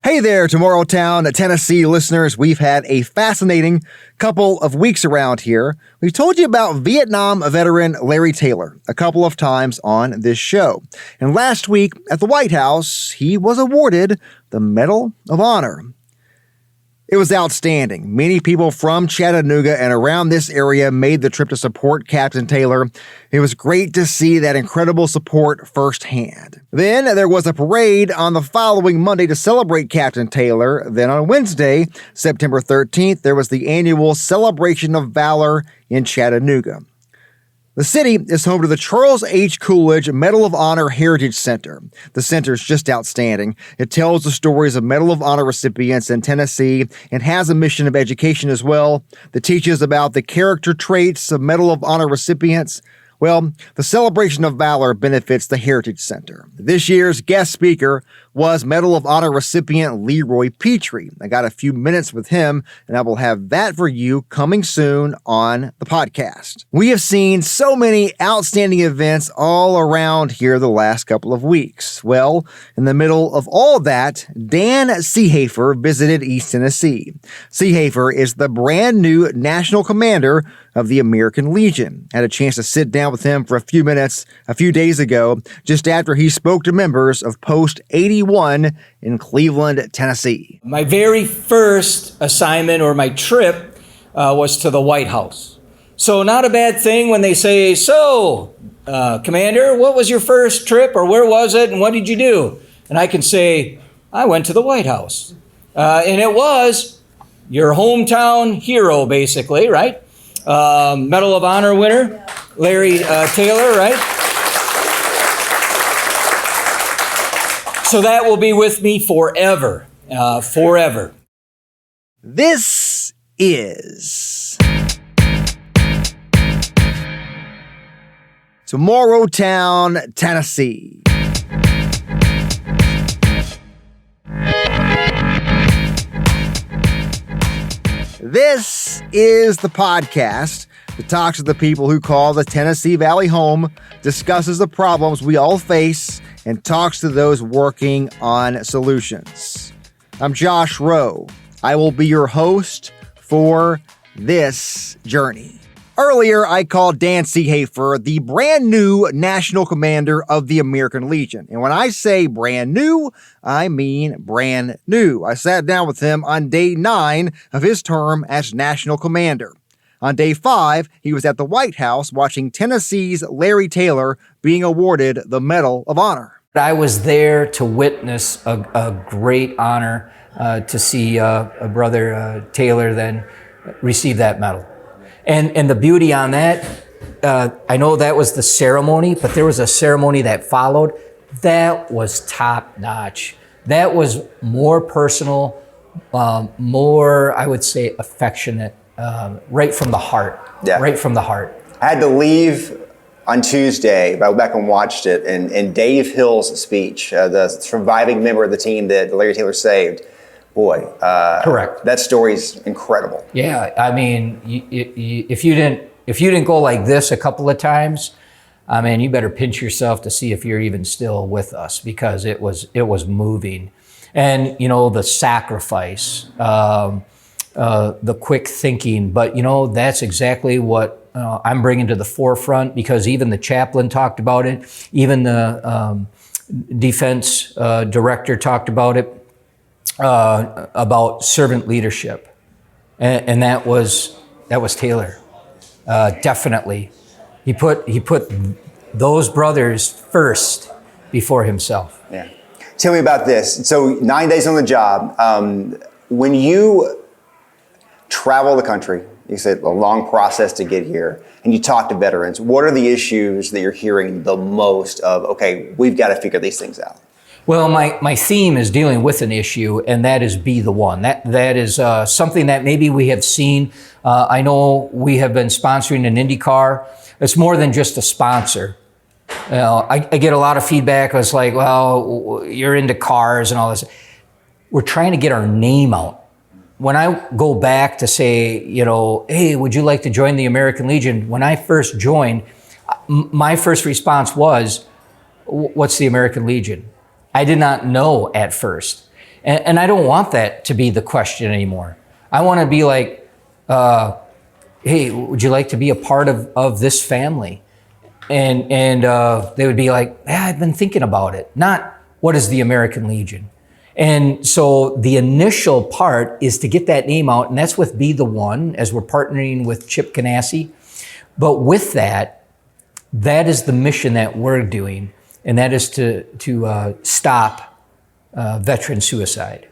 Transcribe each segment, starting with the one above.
Hey there, Tomorrowtown, Tennessee listeners. We've had a fascinating couple of weeks around here. We've told you about Vietnam veteran Larry Taylor a couple of times on this show. And last week at the White House, he was awarded the Medal of Honor. It was outstanding. Many people from Chattanooga and around this area made the trip to support Captain Taylor. It was great to see that incredible support firsthand. Then there was a parade on the following Monday to celebrate Captain Taylor. Then on Wednesday, September 13th, there was the annual Celebration of Valor in Chattanooga. The city is home to the Charles H. Coolidge Medal of Honor Heritage Center. The center is just outstanding. It tells the stories of Medal of Honor recipients in Tennessee and has a mission of education as well that teaches about the character traits of Medal of Honor recipients. Well, the Celebration of Valor benefits the Heritage Center. This year's guest speaker was Medal of Honor recipient Leroy Petrie. I got a few minutes with him, and I will have that for you coming soon on the podcast. We have seen so many outstanding events all around here the last couple of weeks. Well, in the middle of all that, Dan Seehafer visited East Tennessee. Seehafer is the brand new national commander of the American Legion. I had a chance to sit down with him for a few minutes a few days ago, just after he spoke to members of Post 81 in Cleveland, Tennessee. My very first assignment or my trip was to the White House. So not a bad thing when they say, Commander, what was your first trip or where was it and what did you do? And I can say, I went to the White House. And it was your hometown hero, basically, right? Medal of Honor winner, Larry Taylor, right? So that will be with me forever, forever. This is Tomorrowtown, Tennessee. This is the podcast that talks to the people who call the Tennessee Valley home, discusses the problems we all face, and talks to those working on solutions. I'm Josh Roe. I will be your host for this journey. Earlier, I called Dan Seehafer the brand new national commander of the American Legion. And when I say brand new, I mean brand new. I sat down with him on day 9 of his term as national commander. On day 5, he was at the White House watching Tennessee's Larry Taylor being awarded the Medal of Honor. I was there to witness a great honor to see a brother Taylor then receive that medal. And the beauty on that, I know that was the ceremony, but there was a ceremony that followed. That was top notch. That was more personal, more, I would say, affectionate, right from the heart. Yeah. Right from the heart. I had to leave on Tuesday, but I went back and watched it, and Dave Hill's speech, the surviving member of the team that Larry Taylor saved, boy, correct. That story's incredible. Yeah, I mean, if you didn't go like this a couple of times, I mean, you better pinch yourself to see if you're even still with us, because it was moving, and the sacrifice, the quick thinking, but that's exactly what I'm bringing to the forefront, because even the chaplain talked about it, even the defense director talked about it. About servant leadership, and that was Taylor. Definitely, he put those brothers first before himself. Yeah. Tell me about this. So 9 days on the job. When you travel the country, you said a long process to get here, and you talk to veterans. What are the issues that you're hearing the most of? Okay, we've got to figure these things out. Well, my theme is dealing with an issue, and that is be the one. That is something that maybe we have seen. I know we have been sponsoring an IndyCar. It's more than just a sponsor. I get a lot of feedback. It's like, well, you're into cars and all this. We're trying to get our name out. When I go back to say, hey, would you like to join the American Legion? When I first joined, my first response was, what's the American Legion? I did not know at first. And I don't want that to be the question anymore. I want to be like, hey, would you like to be a part of this family? And they would be like, yeah, I've been thinking about it. Not, what is the American Legion? And so the initial part is to get that name out, and that's with Be the One, as we're partnering with Chip Ganassi. But with that is the mission that we're doing, and that is to stop veteran suicide.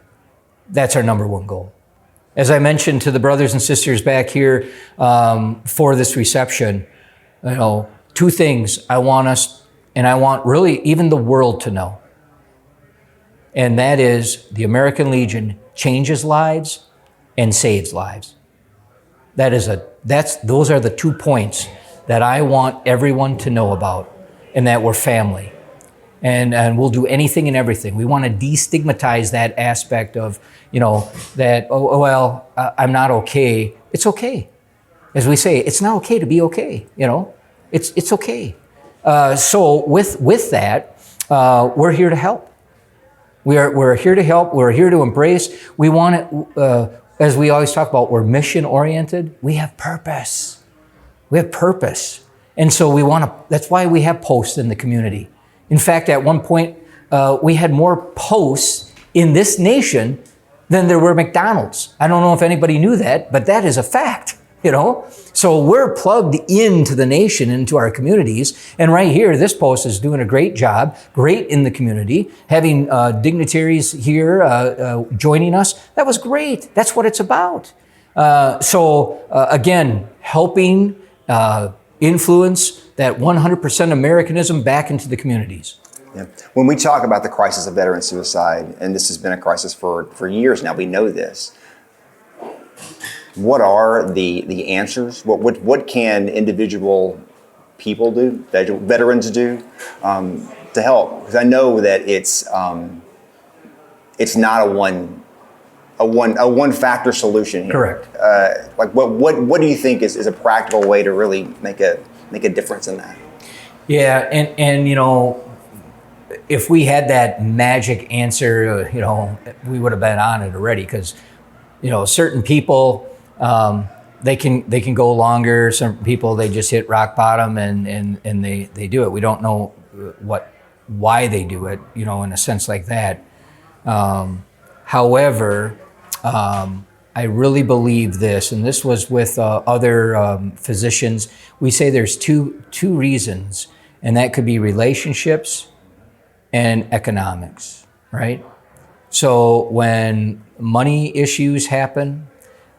That's our number one goal. As I mentioned to the brothers and sisters back here for this reception, two things I want us, and I want really even the world to know. And that is the American Legion changes lives and saves lives. Those are the 2 points that I want everyone to know about, and that we're family. And we'll do anything and everything. We want to destigmatize that aspect of, that, I'm not okay. It's okay. As we say, it's not okay to be okay, It's okay. So with that, we're here to help. We're here to help. We're here to embrace. We want it, as we always talk about, we're mission oriented. We have purpose. And so that's why we have posts in the community. In fact, at one point, we had more posts in this nation than there were McDonald's. I don't know if anybody knew that, but that is a fact, So we're plugged into the nation, into our communities. And right here, this post is doing a great job, great in the community, having dignitaries here joining us. That was great. That's what it's about. Again, helping influence that 100% Americanism back into the communities. Yeah. When we talk about the crisis of veteran suicide, and this has been a crisis for years now, we know this. What are the answers? What can individual people do, veterans do, to help? Because I know that it's not a one factor solution here. Correct. What do you think is a practical way to really make a difference in that? Yeah, and if we had that magic answer, we would have been on it already. Because certain people, they can go longer. Some people, they just hit rock bottom and they do it. We don't know why they do it, in a sense like that. However, I really believe this, and this was with other physicians. We say there's two reasons, and that could be relationships and economics, right? So when money issues happen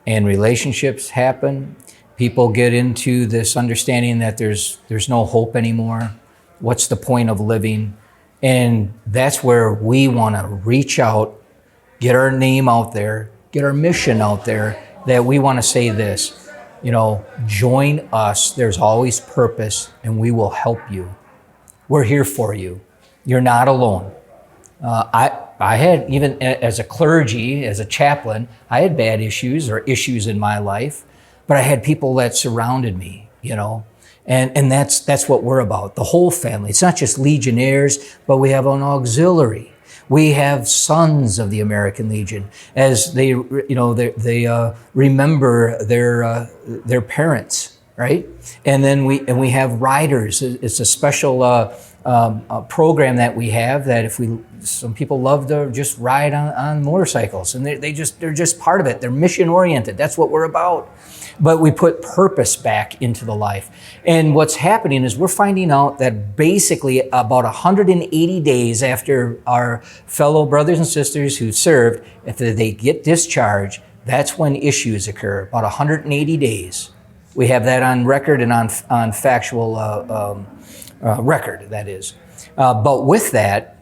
and relationships happen, people get into this understanding that there's no hope anymore. What's the point of living? And that's where we want to reach out, get our name out there, get our mission out there, that we want to say this, join us. There's always purpose, and we will help you. We're here for you. You're not alone. I had, even as a clergy, as a chaplain, I had bad issues or issues in my life, but I had people that surrounded me, and that's what we're about. The whole family. It's not just Legionnaires, but we have an auxiliary. We have sons of the American Legion, as they remember their parents, right? And then we have riders. It's a special program that we have, that some people love to just ride on motorcycles, and they're just part of it. They're mission oriented. That's what we're about. But we put purpose back into the life. And what's happening is we're finding out that basically about 180 days after our fellow brothers and sisters who served, after they get discharged, that's when issues occur. About 180 days. We have that on record and on factual record, that is. But with that,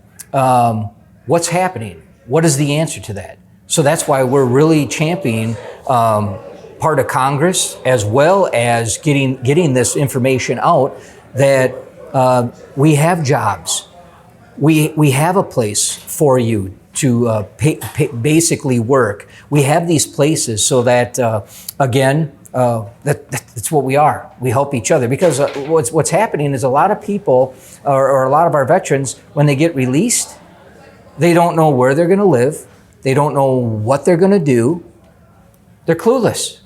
what's happening? What is the answer to that? So that's why we're really championing part of Congress, as well as getting this information out, that we have jobs. We have a place for you to basically work. We have these places so that, again, that's what we are. We help each other, because what's happening is a lot of people, or a lot of our veterans, when they get released, they don't know where they're going to live. They don't know what they're going to do. They're clueless.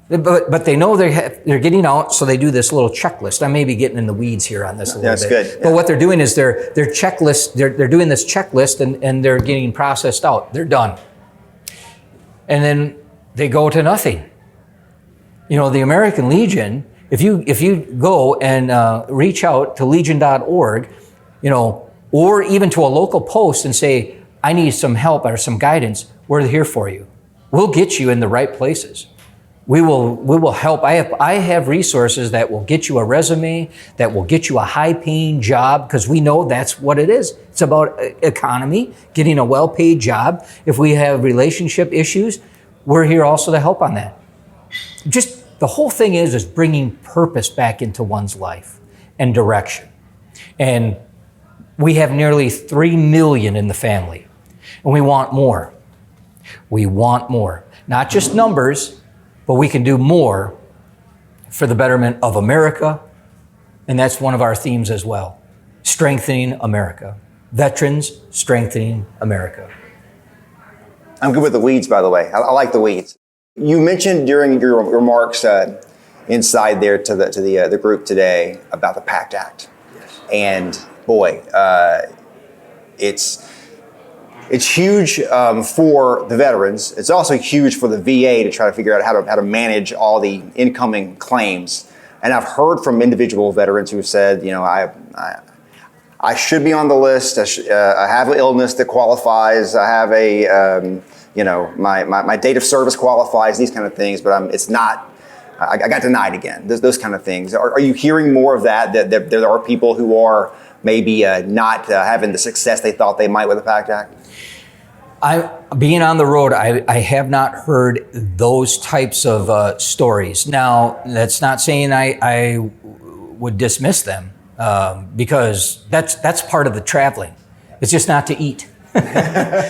But they know they're getting out, so they do this little checklist. I may be getting in the weeds here on this a little bit. That's good. But what they're doing is they're checklist. They're doing this checklist, and they're getting processed out. They're done, and then they go to nothing. The American Legion. If you go and reach out to Legion.org, or even to a local post and say, I need some help or some guidance, we're here for you. We'll get you in the right places. We will help. I have resources that will get you a resume, that will get you a high-paying job, because we know that's what it is. It's about economy, getting a well-paid job. If we have relationship issues, we're here also to help on that. Just the whole thing is bringing purpose back into one's life and direction. And we have nearly 3 million in the family, and we want more. We want more. Not just numbers, but we can do more for the betterment of America, and that's one of our themes as well. Strengthening America. Veterans strengthening America. I'm good with the weeds, by the way. I like the weeds. You mentioned during your remarks inside there to the group today about the PACT Act. Yes. And boy, it's huge for the veterans. It's also huge for the VA to try to figure out how to manage all the incoming claims. And I've heard from individual veterans who said, I should be on the list. I have an illness that qualifies. I have my date of service qualifies. These kind of things, but it's not. I got denied again. Those kind of things. Are you hearing more of that there are people who are maybe not having the success they thought they might with the PACT Act? Being on the road, I have not heard those types of stories. Now, that's not saying I would dismiss them, because that's part of the traveling. It's just not to eat.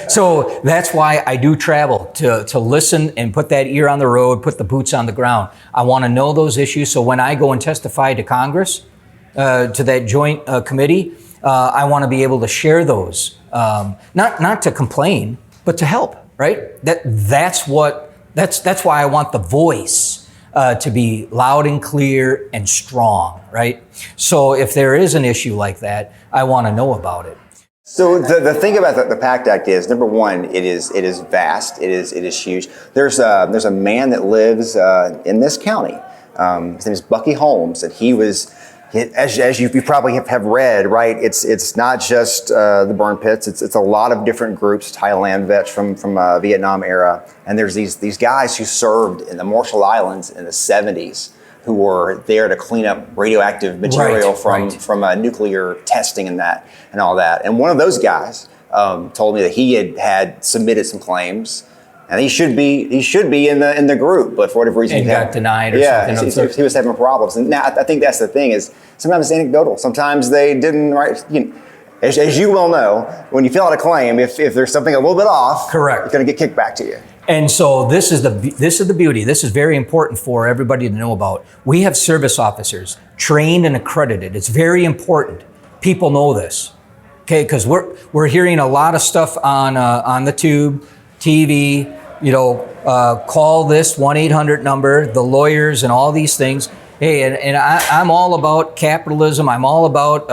So that's why I do travel, to listen and put that ear on the road, put the boots on the ground. I want to know those issues, so when I go and testify to Congress, to that joint committee, I want to be able to share those, not to complain, but to help. Right? That's why I want the voice to be loud and clear and strong. Right? So if there is an issue like that, I want to know about it. So the thing about the PACT Act is, number one, it is vast. It is huge. There's a man that lives in this county. His name is Bucky Holmes, and he was. As you probably have read, right? It's not just the burn pits. It's a lot of different groups, Thailand vets from Vietnam era, and there's these guys who served in the Marshall Islands in the 70s who were there to clean up radioactive material from nuclear testing and all that. And one of those guys told me that he had submitted some claims. And he should be in the group, but for whatever reason, he got denied or something. He was having problems. And now I think that's the thing is sometimes it's anecdotal. Sometimes they didn't write. As you well know, when you fill out a claim, if there's something a little bit off, correct, it's going to get kicked back to you. And so this is the beauty. This is very important for everybody to know about. We have service officers trained and accredited. It's very important. People know this, okay? Because we're hearing a lot of stuff on the tube, TV. Call this 1-800 number, the lawyers and all these things. Hey, and I'm all about capitalism. I'm all about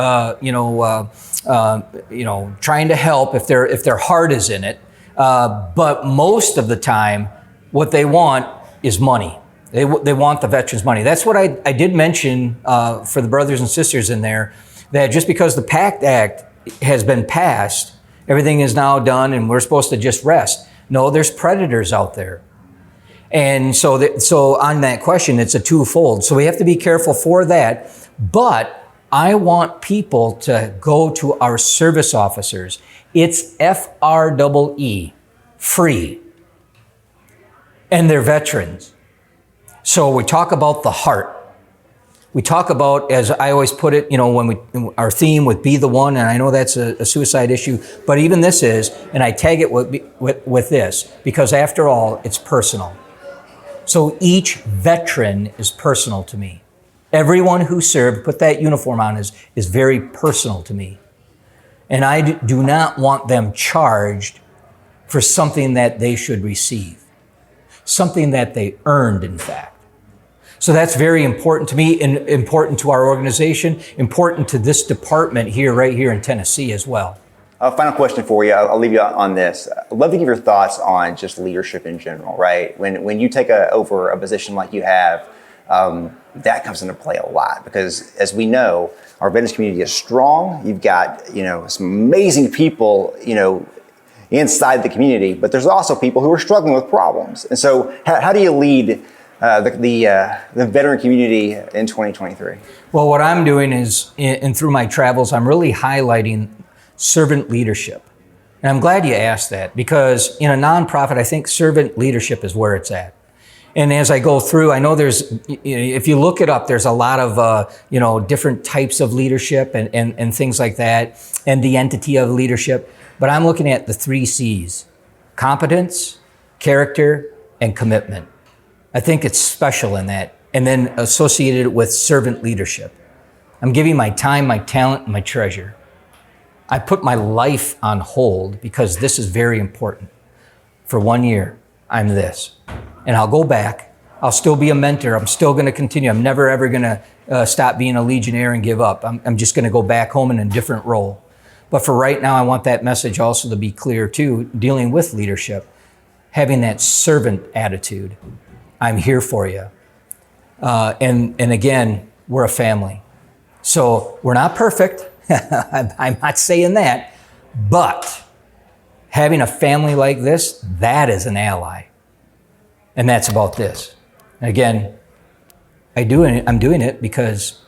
trying to help if their heart is in it. But most of the time, what they want is money. They want the veterans' money. That's what I did mention for the brothers and sisters in there, that just because the PACT Act has been passed, everything is now done and we're supposed to just rest. No, there's predators out there. And so on that question, it's a twofold. So we have to be careful for that. But I want people to go to our service officers. It's FREE, free. And they're veterans. So we talk about the heart. We talk about, as I always put it, our theme with Be the One, and I know that's a suicide issue, but even this is, and I tag it with this, because after all, it's personal. So each veteran is personal to me. Everyone who served, put that uniform on, is very personal to me. And I do not want them charged for something that they should receive, something that they earned, in fact. So that's very important to me and important to our organization, important to this department here, right here in Tennessee as well. Final question for you. I'll leave you on this. I'd love to give your thoughts on just leadership in general, right? When you take over a position like you have, that comes into play a lot because, as we know, our veterans community is strong. You've got, some amazing people, inside the community, but there's also people who are struggling with problems. And so how do you lead the veteran community in 2023? Well, what I'm doing is, and through my travels, I'm really highlighting servant leadership. And I'm glad you asked that because in a nonprofit, I think servant leadership is where it's at. And as I go through, I know if you look it up, there's a lot of, different types of leadership and things like that, and the entity of leadership. But I'm looking at the 3 C's: competence, character, and commitment. I think it's special in that. And then associated with servant leadership. I'm giving my time, my talent, and my treasure. I put my life on hold because this is very important. For 1 year, I'm this. And I'll go back. I'll still be a mentor. I'm still going to continue. I'm never, ever going to stop being a Legionnaire and give up. I'm just going to go back home in a different role. But for right now, I want that message also to be clear too, dealing with leadership, having that servant attitude. I'm here for you. And again, we're a family. So we're not perfect. I'm not saying that. But having a family like this, that is an ally. And that's about this. And again, I'm doing it because,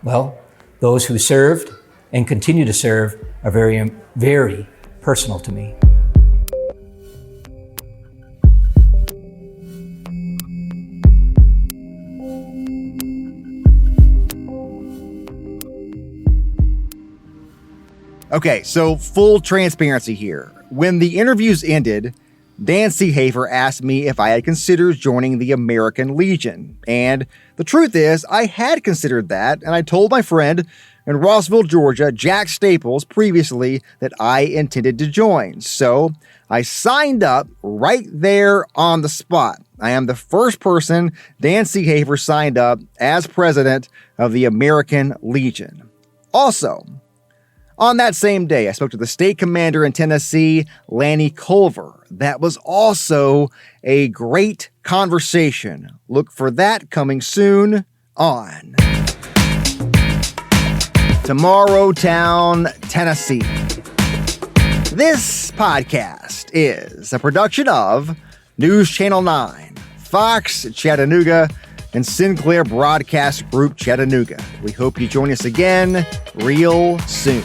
well, those who served and continue to serve are very, very personal to me. Okay, so full transparency here. When the interviews ended, Dan Seehafer asked me if I had considered joining the American Legion. And the truth is, I had considered that, and I told my friend in Rossville, Georgia, Jack Staples, previously that I intended to join. So I signed up right there on the spot. I am the first person Dan Seehafer signed up as president of the American Legion. Also, on that same day, I spoke to the state commander in Tennessee, Lanny Culver. That was also a great conversation. Look for that coming soon on Tomorrowtown, Tennessee. This podcast is a production of News Channel 9, Fox Chattanooga, and Sinclair Broadcast Group Chattanooga. We hope you join us again real soon.